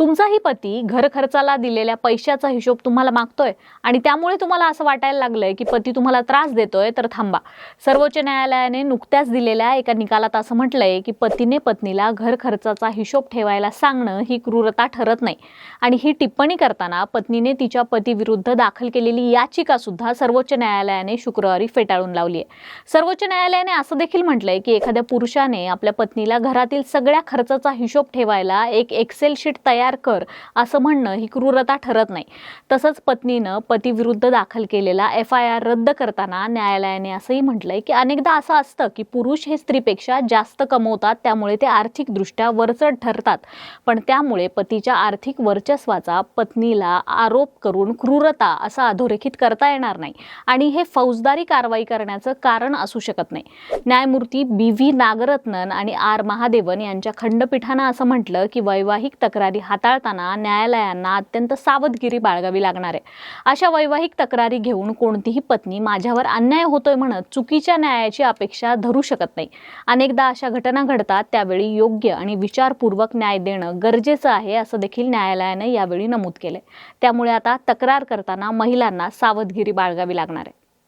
तुमचाही पती घर खर्चाला दिलेल्या पैशाचा हिशोब तुम्हाला मागतोय आणि त्यामुळे तुम्हाला असं वाटायला लागलंय की पती तुम्हाला त्रास देतोय, तर थांबा. सर्वोच्च न्यायालयाने नुकत्याच दिलेल्या एका निकालात असं म्हटलंय की पतीने पत्नीला घर खर्चाचा हिशोब ठेवायला सांगणं ही क्रूरता ठरत नाही. आणि ही टिप्पणी करताना पत्नीने तिच्या पतीविरुद्ध दाखल केलेली याचिका सुद्धा सर्वोच्च न्यायालयाने शुक्रवारी फेटाळून लावली आहे. सर्वोच्च न्यायालयाने असं देखील म्हटलंय की एखाद्या पुरुषाने आपल्या पत्नीला घरातील सगळ्या खर्चाचा हिशोब ठेवायला एक एक्सेल शीट तयार कर असं म्हणणं ही क्रूरता ठरत नाही. तसंच पत्नीनं पतीविरुद्ध दाखल केलेला FIR रद्द करताना न्यायालयाने असंही म्हटलंय की अनेकदा असं असतं की पुरुष हे स्त्रीपेक्षा जास्त कमवतात, त्यामुळे ते आर्थिकदृष्ट्या वरचढ ठरतात. पण त्यामुळे पतीच्या आर्थिक वर्चस्वाचा पत्नीला आरोप करून क्रूरता असा अधोरेखित करता येणार नाही आणि हे फौजदारी कारवाई करण्याचं कारण असू शकत नाही. न्यायमूर्ती BV नागरत्नन आणि R महादेवन यांच्या खंडपीठानं असं म्हटलं की वैवाहिक तक्रारी हाताळताना न्यायालयांना अत्यंत सावधगिरी बाळगावी लागणार आहे. अशा वैवाहिक तक्रारी घेऊन कोणतीही पत्नी माझ्यावर अन्याय होतोय म्हणत चुकीच्या न्यायाची अपेक्षा धरू शकत नाही. अनेकदा अशा घटना घडतात, त्यावेळी योग्य आणि विचारपूर्वक न्याय देणं गरजेचं आहे असं देखील न्यायालयाने यावेळी नमूद केलंय. त्यामुळे आता तक्रार करताना महिलांना सावधगिरी बाळगावी लागणार आहे.